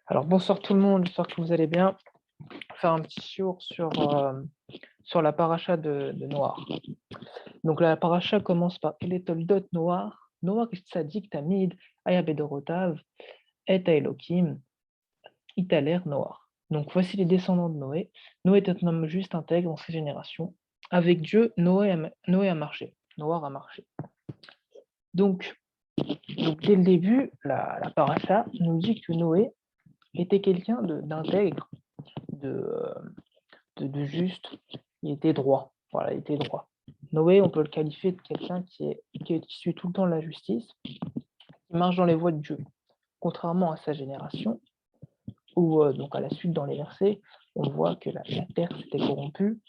Alors bonsoir tout le monde, j'espère que vous allez bien. On va faire un petit tour sur la paracha de Noir. Donc la paracha commence par El Toldot Noir, Noir ish tzadik tamid, aya bedorotav, et Elohim, italer Noir. Donc voici les descendants de Noé. Noé était un homme juste intègre dans ses générations. Avec Dieu, Noé a marché. Noir a marché. Donc, dès le début, la paracha nous dit que Noé était quelqu'un d'intègre, de, de juste, il était droit. Voilà, il était droit. Noé, on peut le qualifier de quelqu'un qui suit tout le temps la justice, qui marche dans les voies de Dieu. Contrairement à sa génération, où donc à la suite dans les versets, on voit que la terre s'était corrompue,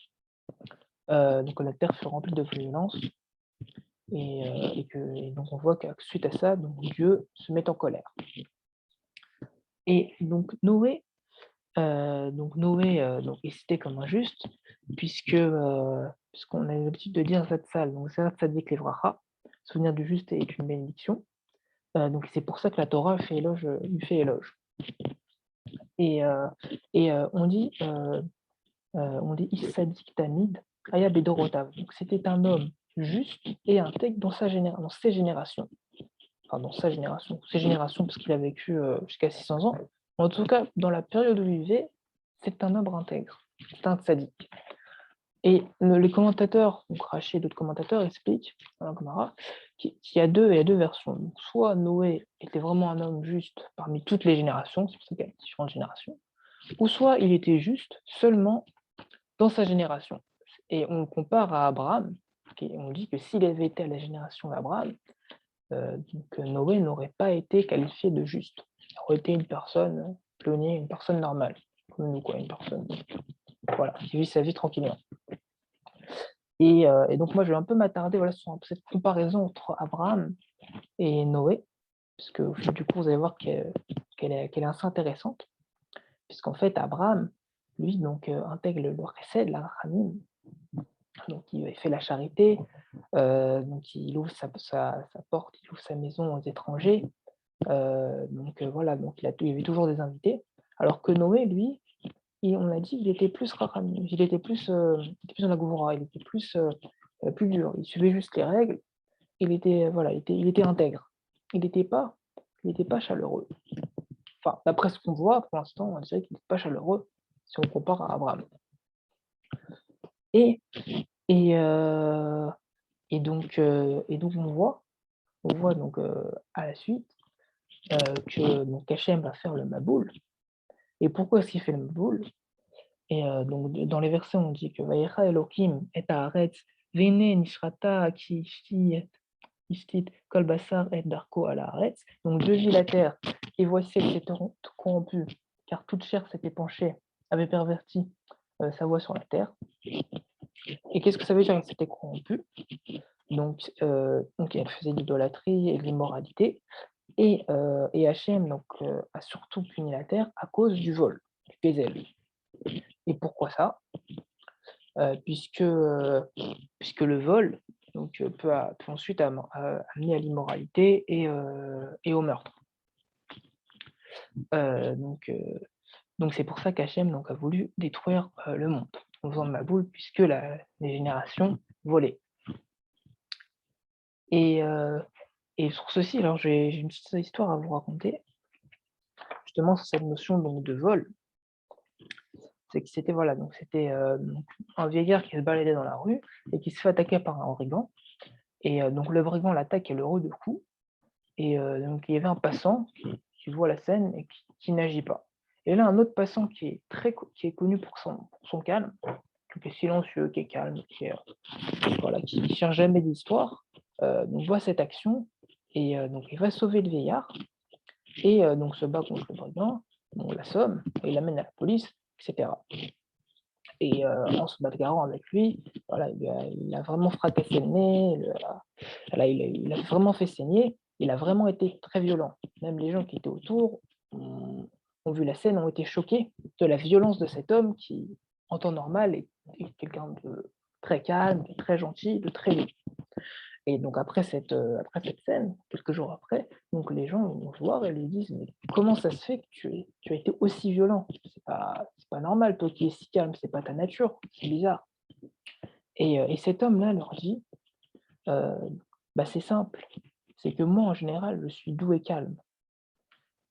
donc la terre fut remplie de violence, et donc on voit qu'à suite à ça, donc Dieu se met en colère. Et donc Noé, donc est cité comme injuste, puisqu'on a l'habitude de dire Zatzal, donc Zerat Tzadik Levracha, souvenir du juste est une bénédiction. Donc c'est pour ça que la Torah lui fait éloge. Et, euh, et on dit Issadik Tamid, Aya Bedorotav. Donc c'était un homme juste et intègre dans dans ses générations. Enfin, dans sa génération, ses générations, parce qu'il a vécu jusqu'à 600 ans. En tout cas, dans la période où il vivait, c'est un homme intègre, c'est un tzaddik. Et les commentateurs, donc Rachi et d'autres commentateurs, expliquent, qu'il y a deux versions. Donc, soit Noé était vraiment un homme juste parmi toutes les générations, c'est pour ça qu'il y a différentes générations, ou soit il était juste seulement dans sa génération. Et on compare à Abraham, et on dit que s'il avait été à la génération d'Abraham, donc Noé n'aurait pas été qualifié de juste. Il aurait été une personne clonée, une personne normale, comme nous, quoi, une personne voilà, qui vit sa vie tranquillement. Et donc moi, je vais un peu m'attarder voilà, sur cette comparaison entre Abraham et Noé, parce que du coup, vous allez voir qu'elle est assez intéressante, puisqu'en fait, Abraham, lui, donc, intègre le chesed, la rachamim, donc il fait la charité, donc il ouvre sa porte, il ouvre sa maison aux étrangers, voilà, donc il y avait toujours des invités, alors que Noé, lui, on a dit qu'il était plus rachamim, il était plus dans la gevura, il était plus dur, il suivait juste les règles, voilà, il était intègre. Il n'était pas chaleureux. Enfin, d'après ce qu'on voit, pour l'instant, on dirait qu'il n'est pas chaleureux si on compare à Abraham. Et, et, euh, et donc on voit donc à la suite que donc Hachem va faire le Maboul. Et pourquoi est-ce qu'il fait le Maboul? Et donc dans les versets, on dit que Vayecha Elohim et Haaretz Vene Nishrata Ki Ishtit Kol Basar et Darko à la Haaretz. Donc Dieu vit la terre, et voici elle s'était corrompue, car toute chair s'était penchée, avait perverti sa voix sur la terre. Et qu'est-ce que ça veut dire qu'elle s'était corrompue? Donc elle faisait de l'idolâtrie et de l'immoralité. Et Hachem a surtout puni la terre à cause du vol, du Pézel. Et pourquoi ça? euh, puisque, euh, Puisque le vol peut ensuite amener à l'immoralité et au meurtre. Euh, donc, euh, donc c'est pour ça qu'Hachem a voulu détruire le monde en faisant de Maboul, puisque les générations volaient. Et, euh, et sur ceci, alors j'ai une petite histoire à vous raconter, justement sur cette notion donc, de vol. C'est que c'était voilà, donc c'était un vieillard qui se baladait dans la rue et qui se fait attaquer par un brigand. Et donc le brigand l'attaque et le rue de coups. Et donc il y avait un passant qui voit la scène et qui n'agit pas. Et là, un autre passant qui est connu pour son calme, qui est silencieux, qui est calme, voilà, qui ne cherche jamais d'histoire, donc voit cette action et donc il va sauver le vieillard et donc se bat contre le brigand, on l'assomme et il l'amène à la police, etc. Et en se bagarrant avec lui, voilà, il a vraiment fracassé le nez, il a vraiment fait saigner, il a vraiment été très violent. Même les gens qui étaient autour ont vu la scène, ont été choqués de la violence de cet homme qui, en temps normal, est quelqu'un de très calme, de très gentil, de très doux. Et donc après cette scène, quelques jours après, donc les gens vont le voir et lui disent: «Mais comment ça se fait que tu as été aussi violent? C'est pas normal, toi qui es si calme, c'est pas ta nature, c'est bizarre». Et cet homme-là leur dit: «Heu, bah, c'est simple, c'est que moi en général, je suis doux et calme,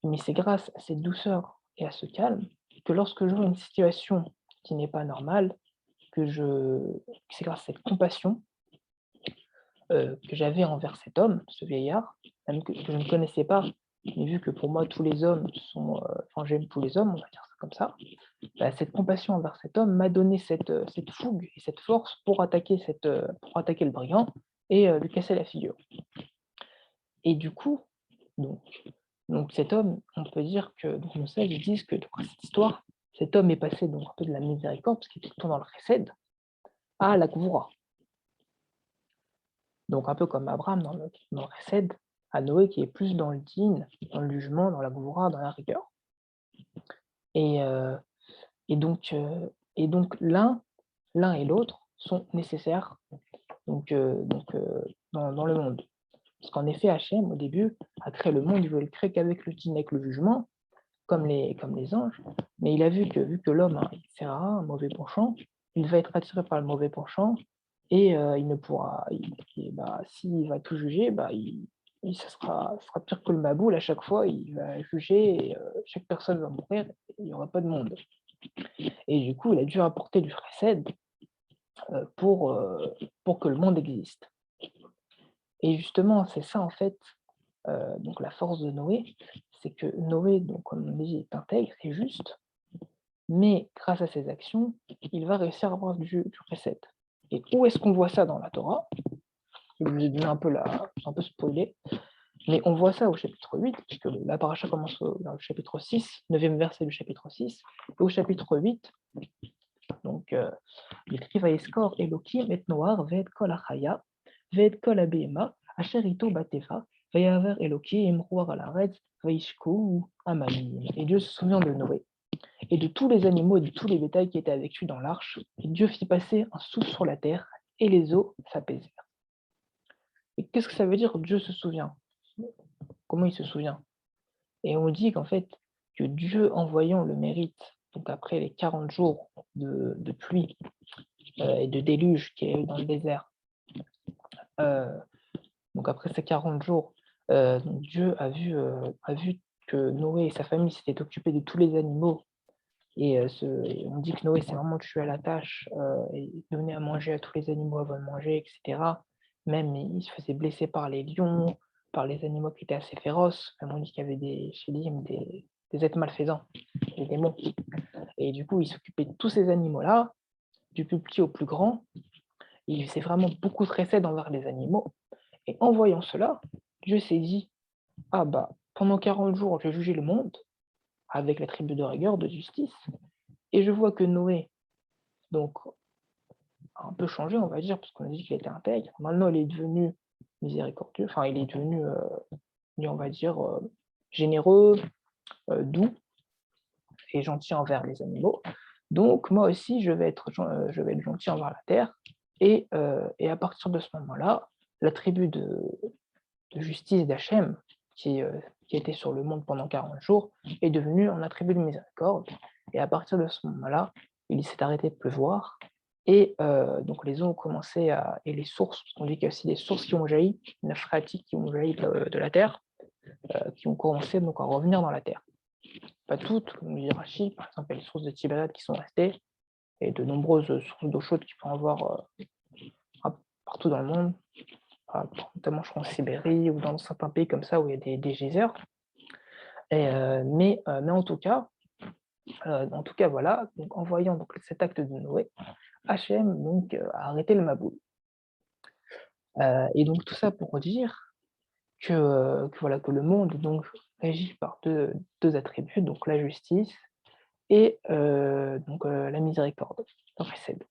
mais c'est grâce à cette douceur et à ce calme que lorsque je vois une situation qui n'est pas normale, que je c'est grâce à cette compassion que j'avais envers cet homme, ce vieillard, même que je ne connaissais pas, mais vu que pour moi tous les hommes sont, enfin j'aime tous les hommes, on va dire ça comme ça, bah, cette compassion envers cet homme m'a donné cette fougue et cette force pour attaquer le brigand et lui casser la figure. Et du coup, donc cet homme, on peut dire que donc nos sages, ils disent que dans cette histoire, cet homme est passé donc un peu de la miséricorde, parce qu'il était plutôt dans le Chesed, à la Gvoura. Donc un peu comme Abraham dans le Chesed, à Noé qui est plus dans le Din, dans le jugement, dans la Gvoura, dans la rigueur. Et heu et donc heu l'un et l'autre sont nécessaires dans le monde. Parce qu'en effet, Hachem, au début, a créé le monde, il veut le créer qu'avec le Din, avec le jugement, comme les anges, mais il a vu que l'homme a et cetera, un mauvais penchant, il va être attiré par le mauvais penchant et il ne pourra bah, s'il va tout juger, bah, ça sera pire que le Maboul à chaque fois, il va juger et chaque personne va mourir et il n'y aura pas de monde. Et du coup, il a dû apporter du chesed, heu, pour, heu, pour que le monde existe. Et justement, c'est ça en fait, donc la force de Noé, c'est que Noé, donc comme on dit, est intègre et juste. Mais grâce à ses actions, il va réussir à avoir du précède. Et où est-ce qu'on voit ça dans la Torah? Je vous ai donné un peu spoilé, mais on voit ça au chapitre 8, puisque la paracha commence dans le chapitre 6, 9e verset du chapitre 6, et au chapitre 8, donc il écrit Vayeskor Elohim et Noar ve'et kol achaya ve'et kol habehema asher ito bateva vayaver Elohim roar al haaretz vayishku amalim. Et Dieu se souvient de Noé et de tous les animaux et de tous les bétails qui étaient avec lui dans l'arche, et Dieu fit passer un souffle sur la terre, et les eaux s'apaisèrent. Et qu'est-ce que ça veut dire Dieu se souvient? Comment il se souvient? Et on dit qu'en fait, que Dieu, en voyant le mérite, donc après les 40 jours de pluie et de déluge qu'il y a eu dans le désert, euh, donc après ces 40 jours, donc Dieu a vu que Noé et sa famille s'étaient occupés de tous les animaux. Et on dit que Noé s'est vraiment tué à la tâche, et il donnait à manger à tous les animaux avant de manger, et cetera. Même il se faisait blesser par les lions, par les animaux qui étaient assez féroces. Même on dit qu'il y avait chez lui des êtres malfaisants, des démons. Et du coup, il s'occupait de tous ces animaux-là, du plus petit au plus grand. Il faisait vraiment beaucoup de précèdes envers les animaux. Et en voyant cela, Dieu s'est dit: «Ah bah, pendant 40 jours, je vais juger le monde avec la tribu de rigueur, de justice, et je vois que Noé, donc a un peu changé, on va dire, parce qu'on a dit qu'il était intègre. Maintenant, il est devenu miséricordieux, enfin, il est devenu, on va dire, généreux, doux et gentil envers les animaux. Donc, moi aussi, je vais être gentil envers la terre. Et à partir de ce moment-là, la tribu de justice d'Hachem, qui était sur le monde pendant 40 jours, est devenue en attribut de miséricorde. Et à partir de ce moment-là, il s'est arrêté de pleuvoir. Et donc les eaux ont commencé à. Et les sources, parce qu'on dit qu'il y a aussi des sources qui ont jailli, les phréatiques qui ont jailli de la terre, qui ont commencé donc à revenir dans la terre. Pas toutes, comme dit Rachid, par exemple, il y a les sources de Tibériade qui sont restées, et de nombreuses sources d'eau chaude qui peut en avoir partout dans le monde, notamment je crois en Sibérie ou dans certains pays comme ça où il y a des geysers. Mais en tout cas, voilà, donc en voyant donc cet acte de Noé, Hachem donc a arrêté le Maboul. Et donc tout ça pour dire que voilà, que le monde donc régit par deux attributs, donc la justice et la miséricorde, le chesed.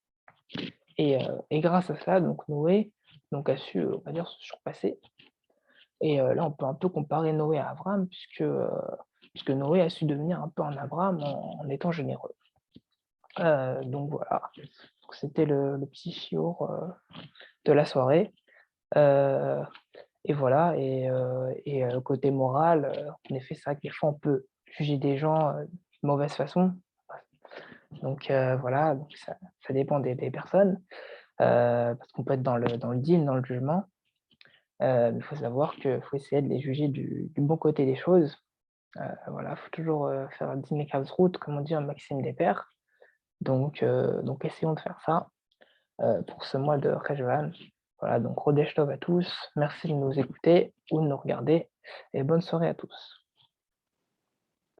Et grâce à ça, donc Noé donc a su, on va dire, se surpasser. Et là, on peut un peu comparer Noé à Abraham puisque Noé a su devenir un peu un Abraham en étant généreux. Donc voilà, donc c'était le petit chiour de la soirée. Heu et voilà côté moral, en effet, c'est vrai que des fois on peut juger des gens, de mauvaise façon. Donc voilà, donc ça dépend des personnes, parce qu'on peut être dans le deal, dans le jugement. Mais il faut savoir qu'il faut essayer de les juger du bon côté des choses. Voilà, faut toujours, faire dîner 15 routes, comme on dit en Maxime des Pères. Donc essayons de faire ça, pour ce mois de Rejvan. Voilà, donc Rodech Tov à tous. Merci de nous écouter ou de nous regarder et bonne soirée à tous.